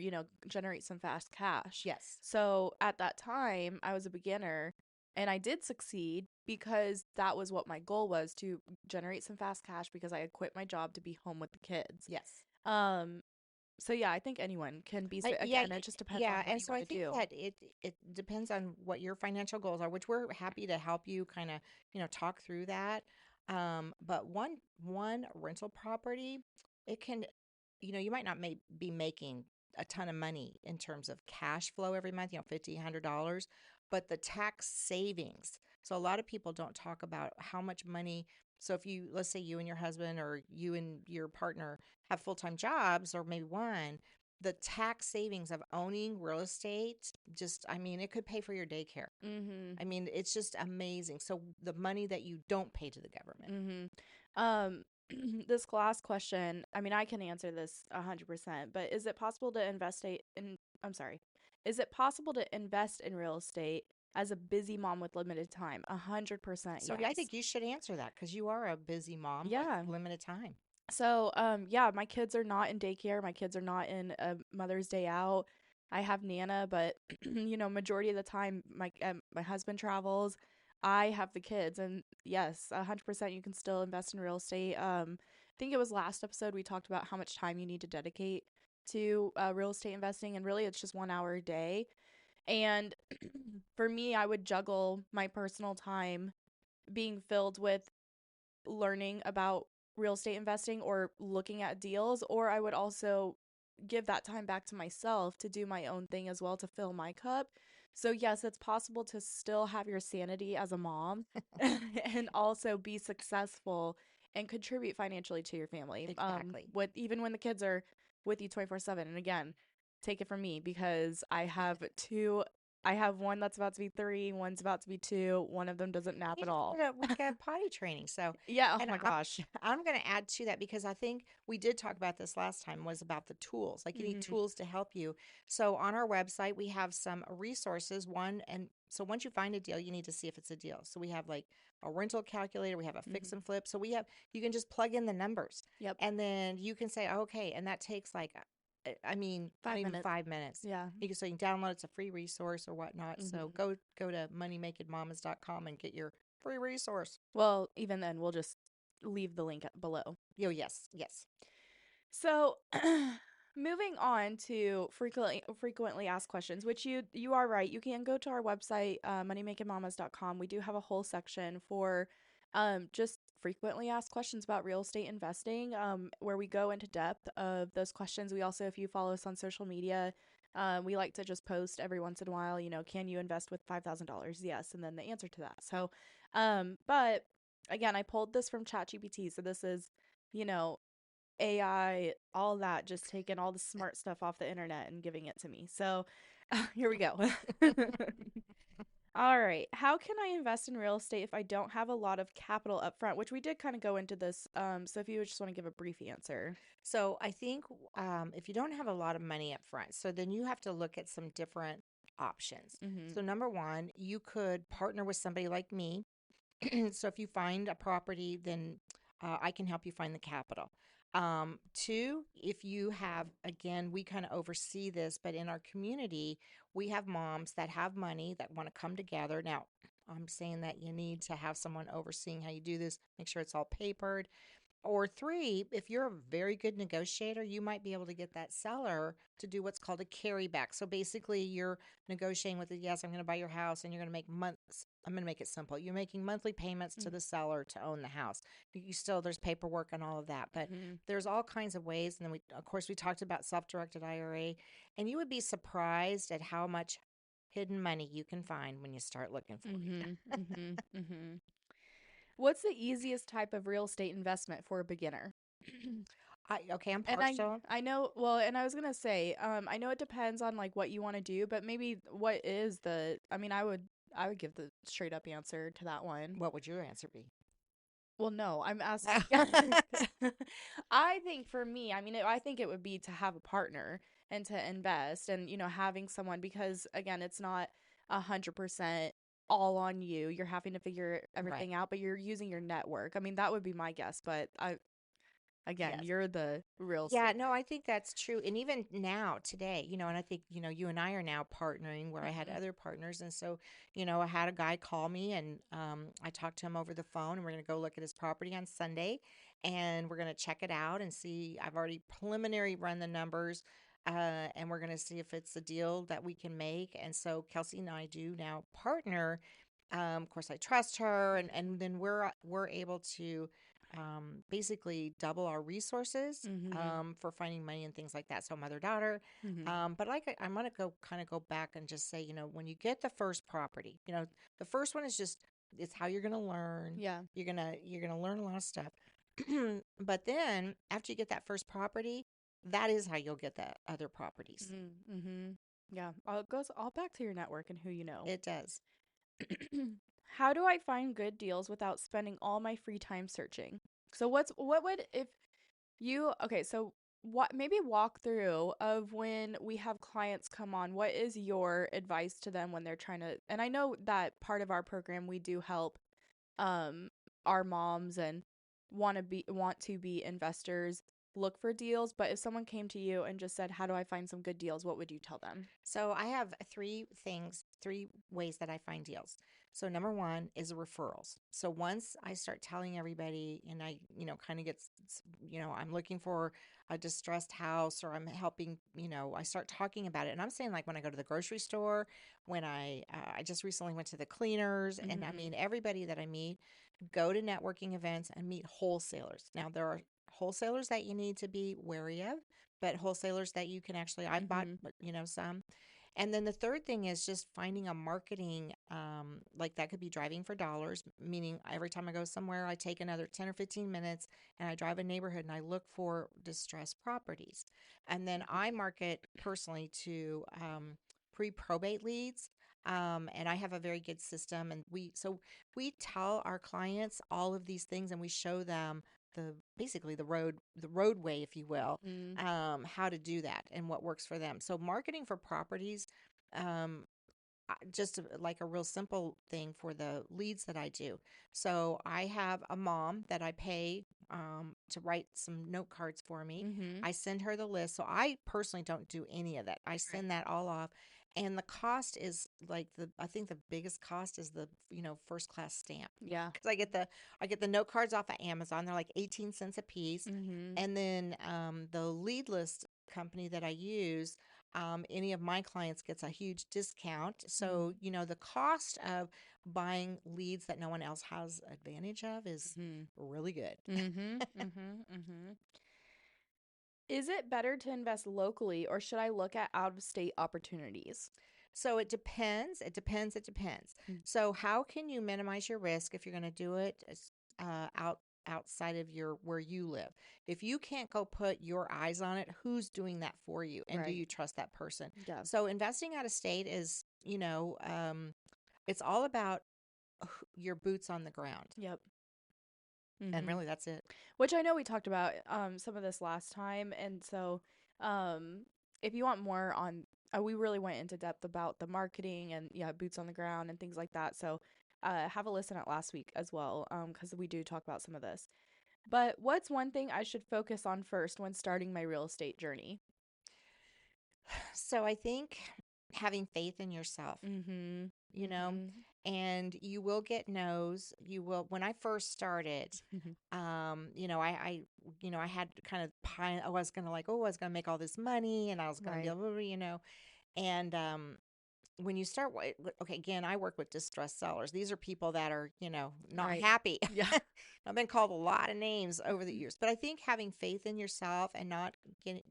generate some fast cash. yes, So at that time, I was a beginner and I did succeed because that was what my goal was, to generate some fast cash because I had quit my job to be home with the kids. yes. Um, so yeah, I think anyone can be, Yeah, again, it just depends on yeah. what And you so want I to think do. that it depends on what your financial goals are, which we're happy to help you kind of talk through that. But one rental property, it can, you might not be making a ton of money in terms of cash flow every month, $50, $100, but the tax savings. So a lot of people don't talk about how much money. So if you, let's say you and your husband or you and your partner have full-time jobs, or maybe one, the tax savings of owning real estate, just, I mean, it could pay for your daycare. Mm-hmm. I mean, it's just amazing. So the money that you don't pay to the government. Mm-hmm. This last question, I mean, I can answer this 100%, but is it possible to I'm sorry, is it possible to invest in real estate as a busy mom with limited time? 100% So I yes. think you should answer that because you are a busy mom with Yeah. limited time. So, yeah, my kids are not in daycare. My kids are not in a Mother's Day out. I have Nana, but majority of the time, my husband travels. I have the kids, and yes, 100% you can still invest in real estate. I think it was last episode we talked about how much time you need to dedicate to real estate investing, and really it's just 1 hour a day. And for me, I would juggle my personal time being filled with learning about real estate investing or looking at deals, or I would also give that time back to myself to do my own thing as well, to fill my cup. So yes, it's possible to still have your sanity as a mom and also be successful and contribute financially to your family. Exactly. With even when the kids are with you 24/7. And again, take it from me because I have one that's about to be 3, one's about to be 2. One of them doesn't nap You at just all. did a week of potty training. So, Yeah, oh and my gosh. I'm going to add to that because I think we did talk about this last time, was about the tools. Like you need Mhm. tools to help you. So on our website, we have some resources. And so once you find a deal, you need to see if it's a deal. So we have like a rental calculator, we have a fix Mhm. and flip. So you can just plug in the numbers Yep. and then you can say, okay. And that takes like, I mean, not 5 even minutes. 5 minutes. Yeah. So you can download, it's a free resource or whatnot. So Mhm. go to moneymakinmamas.com and get your free resource. Well, even then we'll just leave the link below. Oh, yes, yes. So, moving on to frequently asked questions, which you are right. You can go to our website, moneymakinmamas.com. We do have a whole section for just frequently asked questions about real estate investing, where we go into depth of those questions. We also, if you follow us on social media, we like to just post every once in a while, can you invest with $5,000? Yes, and then the answer to that. So, but again, I pulled this from ChatGPT, so this is, you know, AI, all that, just taking all the smart stuff off the internet and giving it to me. So here we go. All right. How can I invest in real estate if I don't have a lot of capital up front? Which we did kind of go into this. So if you would just want to give a brief answer. So I think if you don't have a lot of money up front, so then you have to look at some different options. Mm-hmm. So number one, you could partner with somebody like me. So if you find a property, then I can help you find the capital. Two, if you have, again, we kind of oversee this, but in our community, we have moms that have money that want to come together. Now, I'm saying that you need to have someone overseeing how you do this, make sure it's all papered. Or three, if you're a very good negotiator, you might be able to get that seller to do what's called a carryback. So basically, you're negotiating with it. Yes, I'm going to buy your house, and you're going to make months. I'm going to make it simple. You're making monthly payments to the seller to own the house. You still, there's paperwork and all of that, but Mm-hmm. there's all kinds of ways. And then of course, we talked about self-directed IRA, and you would be surprised at how much hidden money you can find when you start looking for it. Mm-hmm. Mm-hmm. Mm-hmm. What's the easiest type of real estate investment for a beginner? I'm And partial. I know, well, and I was gonna say, I know it depends on like what you want to do, but maybe what is the, I mean, I would give the straight up answer to that one. What would your answer be? Well, no, I'm asking. I think for me, I mean, I think it would be to have a partner and to invest and, having someone because again, it's not 100% all on you. You're having to figure Right. everything out, but you're using your network. I mean, that would be my guess, but again, Yes. you're the real Yeah, estate. no, I think that's true. And even now, today, and I think, you and I are now partnering where I had Mhm. other partners. And so, I had a guy call me and I talked to him over the phone and we're going to go look at his property on Sunday and we're going to check it out and see. I've already preliminary run the numbers and we're going to see if it's a deal that we can make. And so Kelsey and I do now partner. Of course, I trust her, and then we're able to basically double our resources Mhm. for finding money and things like that. So mother daughter. Mhm. But I'm gonna go back and just say, when you get the first property, the first one is just it's how you're gonna learn. Yeah. You're gonna learn a lot of stuff. But then after you get that first property, that is how you'll get the other properties. Mhm. Mhm. Yeah. It goes all back to your network and who you know. It does. How do I find good deals without spending all my free time searching? So what would if you okay, so what maybe walk through of when we have clients come on, what is your advice to them when they're trying to and I know that part of our program we do help um our moms and want to be investors look for deals, but if someone came to you and just said, "How do I find some good deals?" What would you tell them? So I have three ways that I find deals. So number one is referrals. So once I start telling everybody and I, kind of I'm looking for a distressed house or I'm helping, I start talking about it. And I'm saying like when I go to the grocery store, when I just recently went to the cleaners and I Mhm. mean, everybody that I meet, go to networking events and meet wholesalers. Now there are wholesalers that you need to be wary of, but wholesalers that you can actually, I've bought, Mhm. some. And then the third thing is just finding a marketing, like that could be driving for dollars, meaning every time I go somewhere, I take another 10 or 15 minutes and I drive a neighborhood and I look for distressed properties. And then I market personally to pre probate leads. And I have a very good system. And we tell our clients all of these things and we show them basically the roadway, if you will, Mhm. how to do that and what works for them. So marketing for properties, um, just like a real simple thing for the leads that I do. So I have a mom that I pay to write some note cards for me. Mhm. I send her the list. So I personally don't do any of that. I Right. send that all off. And the cost is like I think the biggest cost is the, first class stamp. Yeah. Because I get the note cards off of Amazon. They're like 18 cents a piece. Mhm. And then the lead list company that I use, any of my clients gets a huge discount. So, Mhm. the cost of buying leads that no one else has advantage of is Mhm. really good. Mhm. Mhm. Mhm. Is it better to invest locally or should I look at out of state opportunities? So it depends. It depends. It depends. Mm. So how can you minimize your risk if you're going to do it outside of your where you live? If you can't go put your eyes on it, who's doing that for you, and do Right. you trust that person? Yeah. So investing out of state is, it's all about your boots on the ground, Yep. and Mhm. really that's it. Which I know we talked about some of this last time and so um if you want more on we really went into depth about the marketing and yeah, boots on the ground and things like that. So have a listen at last week as well cuz we do talk about some of this. But what's one thing I should focus on first when starting my real estate journey? So I think having faith in yourself, Mhm. you know, Mhm. and you will get no's. You will. When I first started, I had kind of pie. I was gonna like, oh, I was gonna make all this money, and I was gonna be Right. able to, and when you start, okay, again, I work with distressed sellers. These are people that are, not Right. happy. Yeah. I've been called a lot of names over the years, but I think having faith in yourself and not getting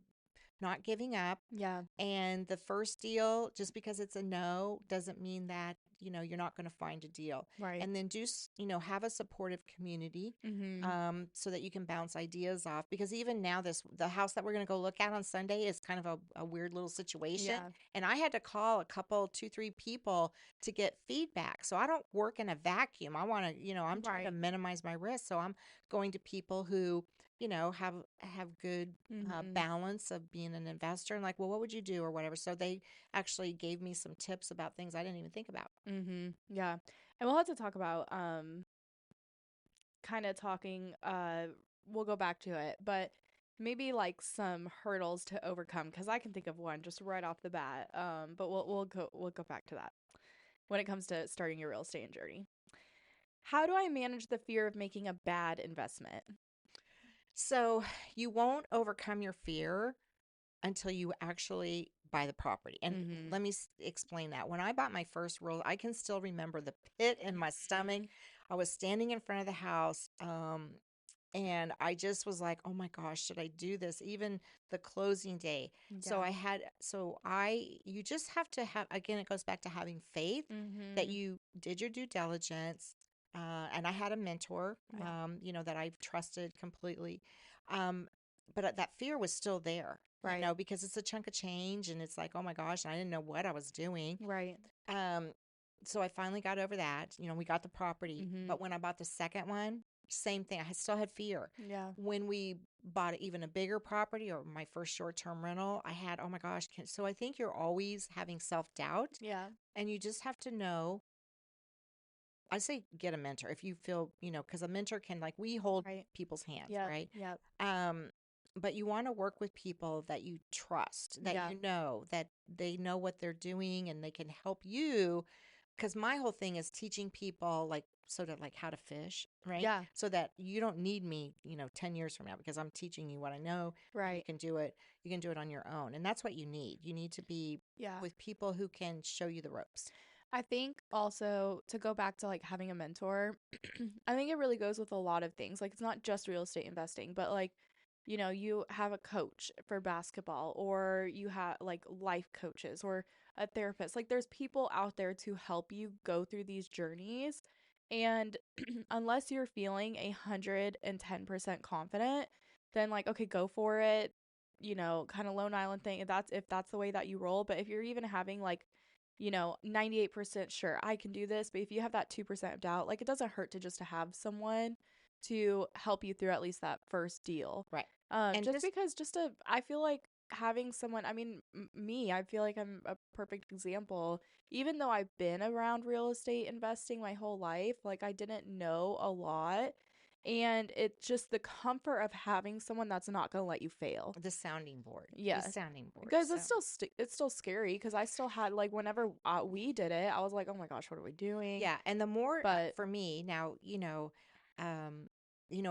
not giving up. Yeah. And the first deal, just because it's a no, doesn't mean that, you're not going to find a deal. Right. And then have a supportive community, Mm-hmm. so that you can bounce ideas off. Because even now, the house that we're going to go look at on Sunday is kind of a weird little situation. Yeah. And I had to call a couple, two, three people to get feedback. So I don't work in a vacuum. I want to, I'm trying to Right. minimize my risk. So I'm going to people who have good Mm-hmm. balance of being an investor, and like, well, what would you do or whatever. So they actually gave me some tips about things I didn't even think about. Mm-hmm. Yeah. And we'll have to talk about kind of talking we'll go back to it, but maybe like some hurdles to overcome because I can think of one just right off the bat. But we'll go back to that when it comes to starting your real estate journey. How do I manage the fear of making a bad investment? So you won't overcome your fear until you actually buy the property. And Mm-hmm. let me explain that. When I bought my first real, I can still remember the pit in my stomach. I was standing in front of the house, and I just was like, "Oh my gosh, should I do this?" Even the closing day. So Yeah. you just have to have, again, it goes back to having faith that Mm-hmm. you did your due diligence. And I had a mentor, Yeah. that I've trusted completely. Um, but that fear was still there, Right. because it's a chunk of change and it's like, oh my gosh, I didn't know what I was doing. Right. Um, so I finally got over that. We got the property. Mm-hmm. But when I bought the second one, same thing. I still had fear. Yeah. When we bought even a bigger property or my first short term rental, I had, oh my gosh. So I think you're always having self doubt, Yeah. and you just have to know. I say get a mentor if you feel, because a mentor can, like, we hold Right. people's hands, Yep. right? Yep. Um, but you want to work with people that you trust, that Yeah. that they know what they're doing and they can help you. Because my whole thing is teaching people, like, sort of like how to fish, right? Yeah. So that you don't need me, 10 years from now, because I'm teaching you what I know. And you Right. can do it. You can do it on your own. And that's what you need. You need to be Yeah. with people who can show you the ropes. I think also to go back to like having a mentor, I think it really goes with a lot of things. Like it's not just real estate investing, but like, you have a coach for basketball or you have like life coaches or a therapist. Like there's people out there to help you go through these journeys. And unless you're feeling 110% confident, then like, okay, go for it. Kind of Lone Island thing. If that's the way that you roll. But if you're even having like 98% sure I can do this, but if you have that 2% of doubt, like it doesn't hurt to just to have someone to help you through at least that first deal. Right. And Just just because I feel like having someone, I mean, me, I feel like I'm a perfect example. Even though I've been around real estate investing my whole life, like I didn't know a lot. And it's just the comfort of having someone that's not going to let you fail. the sounding board, the Yes. sounding board. Because So, it's still scary because I still had like whenever we did it, I was like, "Oh my gosh, what are we doing?" yeah. And the more, But for me now,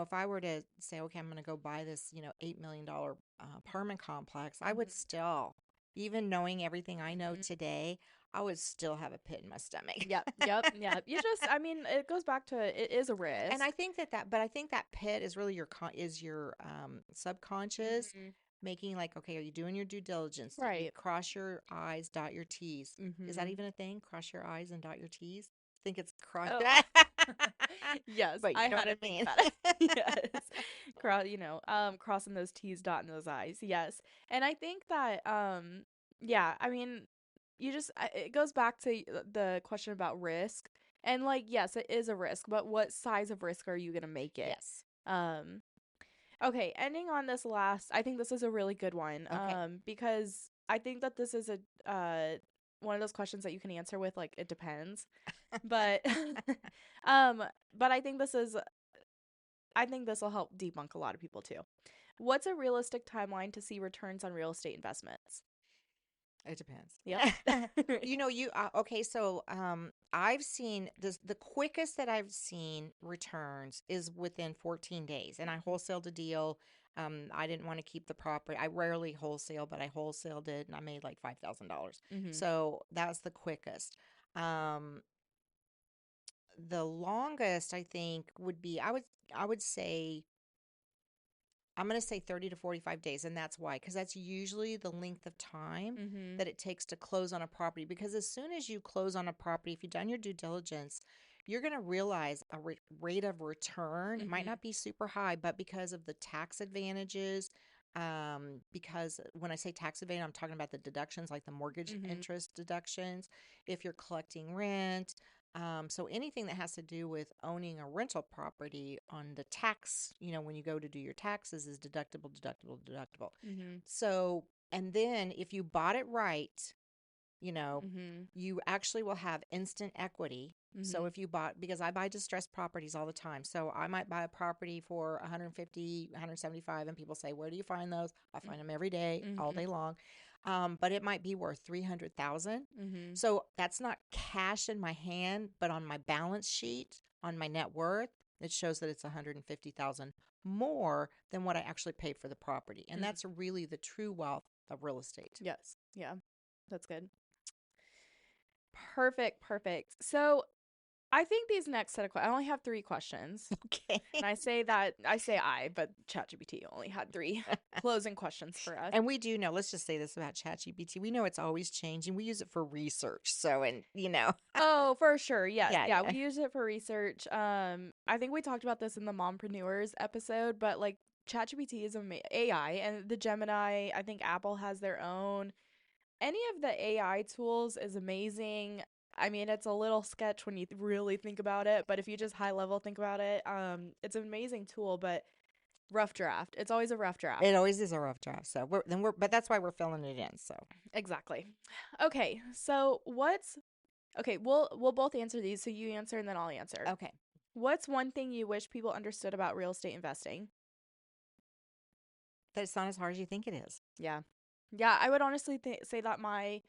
if I were to say, okay, I'm going to go buy this, $8 million apartment complex, I would Mhm. still, even knowing everything I know Mhm. today, I would still have a pit in my stomach. Yep, yep, yep. I mean, it goes back to it is a And I risk. think but I think that pit is really your subconscious Mhm. making, like, okay, are you doing your due diligence? Did you Right. cross your I's, dot your T's? Is that Mhm. even a thing? Cross your I's and dot your T's? I think it's cross. Oh. Yes, But you I know had what to I think mean. about it. Yes. Crossing those T's, dotting those I's. Yes. And I think that yeah, I mean, it goes back to the question about risk. And like yes, it is a risk, but what size of risk are you going to make it? Yes. Um okay, ending on this last, I think this is a really good one Okay. because I think that this is a one of those questions that you can answer with like it depends. But um but I think this will help debunk a lot of people too. What's a realistic timeline to see returns on real estate investments? It depends. Yep. Okay, so I've seen this, the quickest that I've seen returns is within 14 days, and I wholesaled a deal. I didn't want to keep the property. I rarely wholesale, but I wholesaled it and I made like $5,000. Mhm. So that's the quickest. Um, the longest, I think, would be, I would say, I'm going to say 30 to 45 days. And that's why, because that's usually the length of time Mm-hmm. that it takes to close on a property. Because as soon as you close on a property, if you've done your due diligence, you're going to realize a rate of return. It might Mm-hmm. not be super high, but because of the tax advantages, because when I say tax advantage, I'm talking about the deductions like the mortgage Mm-hmm. interest deductions, if you're collecting rent. So anything that has to do with owning a rental property on the tax, when you go to do your taxes is deductible, deductible, deductible. Mm-hmm. So, and then if you bought it right, you know, Mm-hmm. you actually will have instant equity. So Mm-hmm. if you bought, because I buy distressed properties all the time. So I might buy a property for 150, 175, and people say, "Where do you find those?" I find them every day, all Mm-hmm. day long. But it might be worth 300,000. Mm-hmm. So that's not cash in my hand, but on my balance sheet, on my net worth, it shows that it's 150,000 more than what I actually paid for the property. And Mm. that's really the true wealth of real estate. Yes. Yeah. That's good. Perfect. Perfect. So I think these next set of questions, I only have 3 questions. Okay. And but ChatGPT only had 3 closing questions for us. And we do know, let's just say this about ChatGPT. We know it's always changing. We use it for research. So, Oh, for sure. Yes. yeah, Yeah. yeah. We use it for research. I think we talked about this in the Mompreneurs episode, but like ChatGPT is AI and the Gemini, I think Apple has their own. Any of the AI tools is amazing. I mean, it's a little sketch when you really think about it, but if you just high level think about it, it's an amazing tool, but rough draft. It's always a rough draft. It always is a rough draft. So, but that's why we're filling it in. So, Exactly. Okay. We'll both answer these, so you answer and then I'll answer. okay. What's one thing you wish people understood about real estate investing? That it's not as hard as you think it is. Yeah. Yeah, I would honestly say that my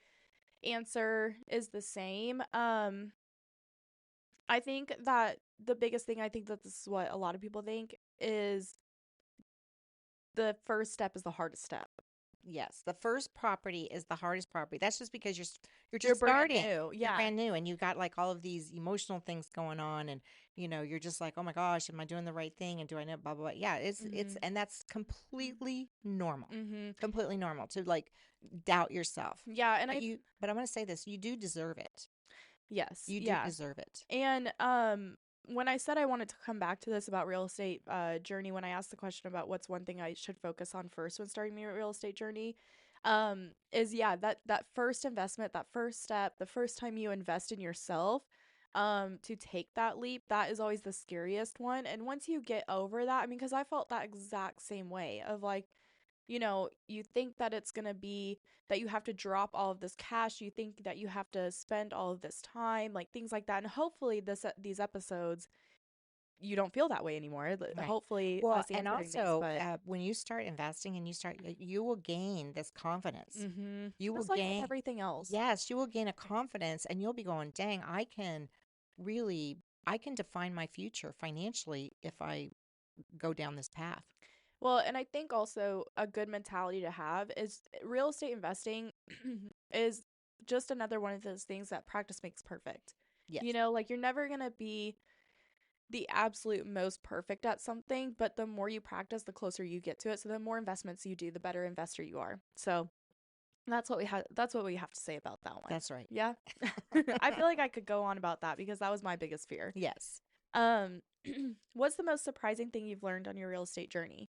answer is the same. I think that the biggest thing, I think that this is what a lot of people think, is the first step is the hardest step. Yes, the first property is the hardest property. That's just because you're You're just brand starting. new. You're Yeah. brand new, and you've got like all of these emotional things going on, and you're just like, oh my gosh, am I doing the right thing? And do I know blah blah blah? Yeah, Mhm. and that's completely normal, Mhm. completely normal to like doubt yourself. Yeah, and But I'm going to say this: you do deserve it. yes. You do Yeah. deserve it. And when I said I wanted to come back to this about real estate journey, when I asked the question about what's one thing I should focus on first when starting my real estate journey, is yeah, that first investment, that first step, the first time you invest in yourself, to take that leap, that is always the scariest one. And once you get over that, I mean, because I felt that exact same way of like, you think that it's going to be that you have to drop all of this cash, you think that you have to spend all of this time, like things like that. And hopefully these episodes you don't feel that way anymore. Right. Hopefully Well, us and answering these, also but when you start investing and you will gain this confidence. You will just like with gain, everything else. yes, you will gain a confidence and you'll be going, dang, really, I can define my future financially if I go down this path. Well, and I think also a good mentality to have is real estate investing is just another one of those things that practice makes perfect. Yes. Like you're never going to be the absolute most perfect at something, but the more you practice, the closer you get to it. So the more investments you do, the better investor you are. So that's what we have to say about that one. That's right. Yeah. I feel like I could go on about that because that was my biggest fear. Yes. Um what's the most surprising thing you've learned on your real estate journey?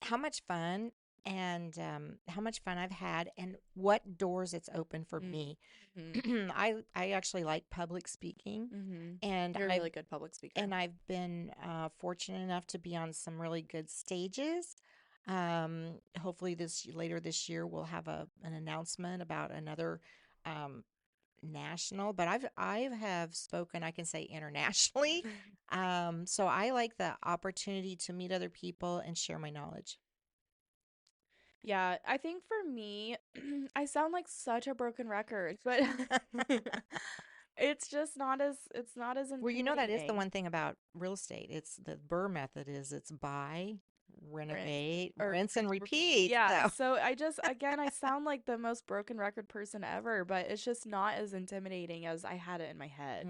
How much fun and how much fun I've had and what doors it's opened for me. Mm-hmm. I actually like public speaking, Mm-hmm. and You're a I've really good public speaker. and I've been fortunate enough to be on some really good stages. Hopefully later this year we'll have an announcement about another um, national, but I have spoken, I can say internationally. So I like the opportunity to meet other people and share my knowledge. Yeah, I think for me, I sound like such a broken record, but it's not as Well, that is the intimidating. one thing about real estate. It's the Burr method is it's buy, renovate, or rinse and repeat. yeah. So So I just, again, I sound like the most broken record person ever, but it's just not as intimidating as I had it in my head.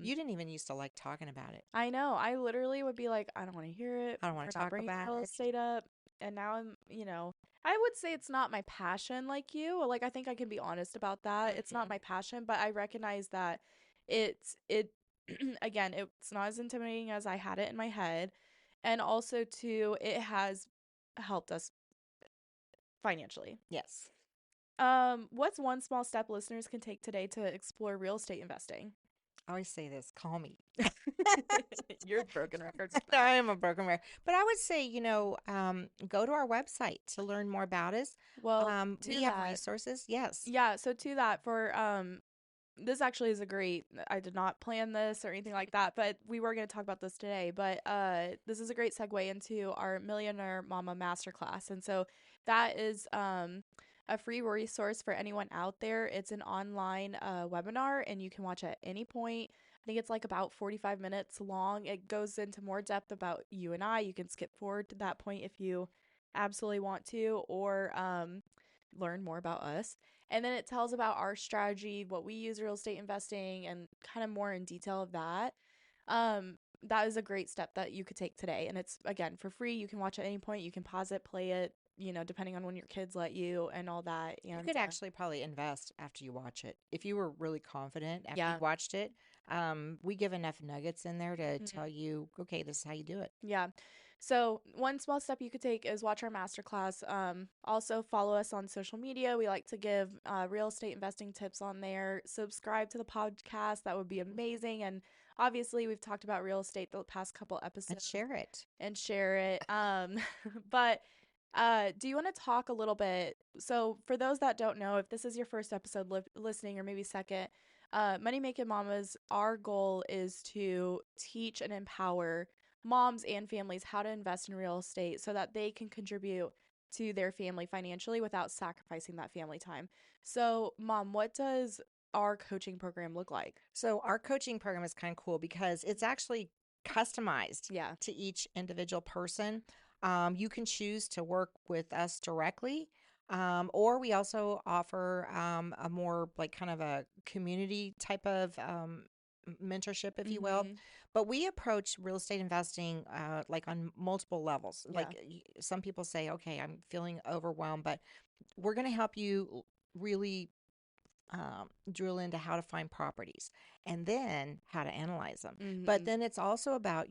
you didn't even used to like talking about it. I know. I literally would be like, I don't want to hear it. I don't want We're to not talk bringing about real it. estate up. And now I would say it's not my passion like you. Like, I think I can be honest about that. It's not Mhm. my passion, but I recognize that it, again, it's not as intimidating as I had it in my head. And also, too, it has helped us financially. Yes. What's one small step listeners can take today to explore real estate investing? I always say this, call me. You're broken records. I am a broken record. But I would say, go to our website to learn more about us. Well, to We have that, resources. Yes. yeah, so to that for this actually is a great, I did not plan this or anything like that, but we were going to talk about this today, but this is a great segue into our Millionaire Mama Masterclass. And so that is a free resource for anyone out there. It's an online webinar and you can watch at any point. I think it's like about 45 minutes long. It goes into more depth about you and I. You can skip forward to that point if you absolutely want to, or learn more about us. And then it tells about our strategy, what we use real estate investing, and kind of more in detail of that. That is a great step that you could take today. And it's, again, for free. You can watch at any point. You can pause it, play it, depending on when your kids let you and all that. You And could actually probably invest after you watch it. If you were really confident after you yeah. watched it, we give enough nuggets in there to Mhm. tell you, okay, this is how you do it. Yeah. So one small step you could take is watch our masterclass. Also follow us on social media. We like to give real estate investing tips on there. Subscribe to the podcast. That would be amazing. And obviously, we've talked about real estate the past couple And episodes share it. and share it. But do you want to talk a little bit? So for those that don't know, if this is your first episode listening, or maybe second, Money Makin Mamas, our goal is to teach and empower moms and families how to invest in real estate so that they can contribute to their family financially without sacrificing that family time. So, Mom, what does our coaching program look like? So our coaching program is kind of cool because it's actually customized Yeah. to each individual person. You can choose to work with us directly, or we also offer a more like kind of a community type of mentorship, if you will. Mm-hmm. But we approach real estate investing like on multiple levels. Yeah. Like some people say, okay, I'm feeling overwhelmed, but we're going to help you really drill into how to find properties and then how to analyze them. But Mm-hmm. then it's also about,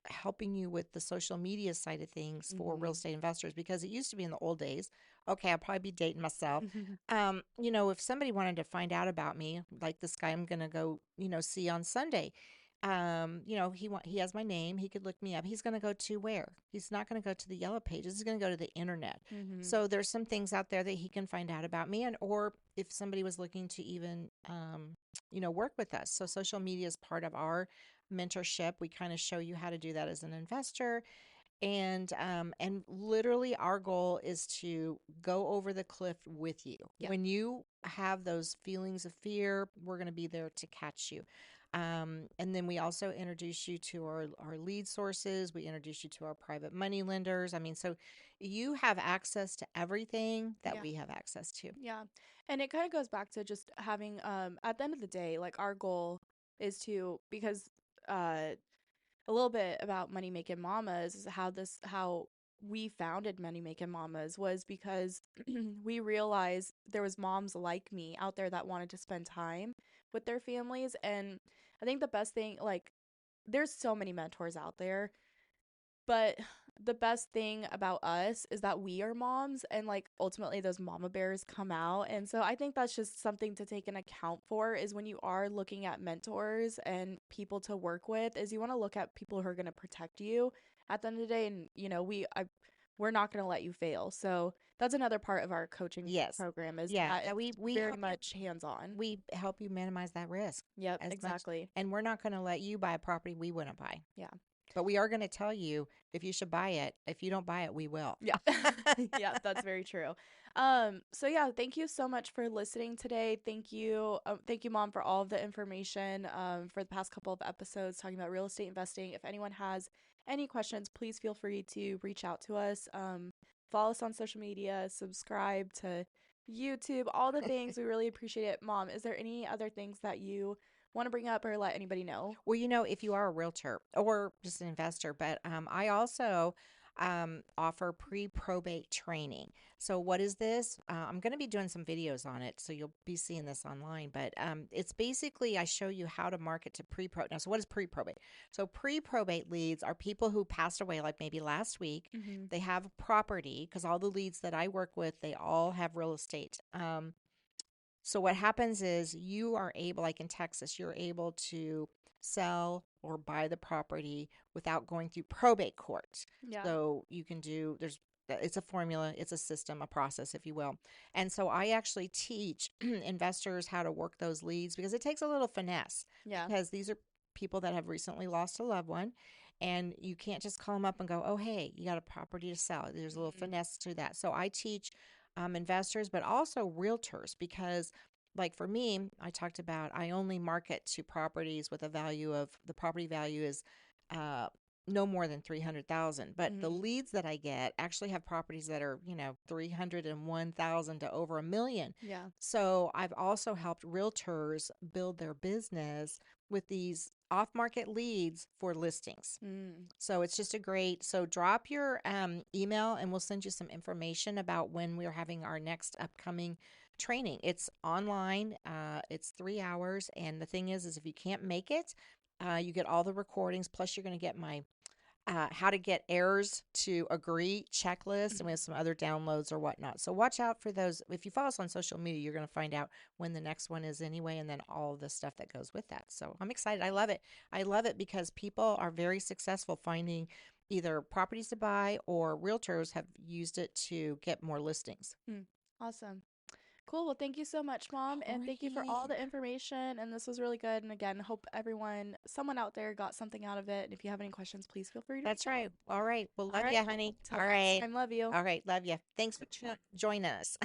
helping you with the social media side of things for real Mm-hmm. estate investors because it used to be in the old days. Okay, I'll probably be dating myself. If somebody wanted to find out about me, like this guy I'm going to go, see on Sunday, he has my name. He could look me up. He's going to go to where? He's not going to go to the yellow pages. He's going to go to the internet. Mm-hmm. So there's some things out there that he can find out about me, and or if somebody was looking to even, work with us. So social media is part of our mentorship. We kind of show you how to do that as an investor, and literally our goal is to go over the cliff with you. Yep. When you have those feelings of fear, we're going to be there to catch you. And then we also introduce you to our lead sources. We introduce you to our private money lenders. I mean, so you have access to everything that Yeah. we have access to. Yeah. And it kind of goes back to just having at the end of the day, like our goal is to, because a little bit about Money Makin Mamas is how we founded Money Makin Mamas was because we realized there was moms like me out there that wanted to spend time with their families. And I think the best thing, like, there's so many mentors out there, but the best thing about us is that we are moms, and like ultimately those mama bears come out. And so I think that's just something to take an account for, is when you are looking at mentors and people to work with, is you want to look at people who are going to protect you at the end of the day. And we're not going to let you fail. So that's another part of our coaching Yes. program, is Yeah. that That it's we very help much hands-on. we help you minimize that risk Yep, as much. exactly. And we're not going to let you buy a property we wouldn't buy. Yeah. But we are going to tell you if you should buy it. If you don't buy it, we will. Yeah. Yeah, that's very true. So yeah, thank you so much for listening today. Thank you, Mom, for all of the information for the past couple of episodes talking about real estate investing. If anyone has any questions, please feel free to reach out to us. Follow us on social media, subscribe to YouTube, all the things. We really appreciate it. Mom, is there any other things that you want to bring up or let anybody know? Well, if you are a realtor or just an investor, but I also offer pre-probate training. So, what is this? I'm going to be doing some videos on it, so you'll be seeing this online. But it's basically I show you how to market to pre-probate. Now, so what is pre-probate? So, pre-probate leads are people who passed away, like maybe last week. Mm-hmm. They have property because all the leads that I work with, they all have real estate. So what happens is you are able, like in Texas, you're able to sell or buy the property without going through probate court. Yeah. So you can do, it's a formula, it's a system, a process, if you will. And so I actually teach investors how to work those leads because it takes a little finesse Yeah. because these are people that have recently lost a loved one. And you can't just call them up and go, oh, hey, you got a property to sell. There's a little Mm-hmm. finesse to that. So I teach investors, but also realtors because like for me, I talked about I only market to properties with a value of the property value is uh, no more than 300,000. But the Mm-hmm. leads that I get actually have properties that are 301,000 to over 1 million. Yeah. So I've also helped realtors build their business with these off market leads for listings. Mm. So it's just a great. So drop your email and we'll send you some information about when we're having our next upcoming training. It's online. It's 3 hours, and the thing is if you can't make it, you get all the recordings. Plus, you're going to get my how to get heirs to agree checklist, and we have some other downloads or whatnot. So watch out for those. If you follow us on social media, you're going to find out when the next one is anyway, and then all the stuff that goes with that. So I'm excited. I love it. I love it because people are very successful finding either properties to buy or realtors have used it to get more listings. Mm. Awesome. Cool. Well, thank you so much, Mom. All And thank you for all right. the information. And this was really good. And again, hope someone out there got something out of it. And if you have any questions, please feel free to reach That's out. right. All right. Well, All love right. you, honey. Till All next right. time, love you. All right. Love you. Thanks for joining us.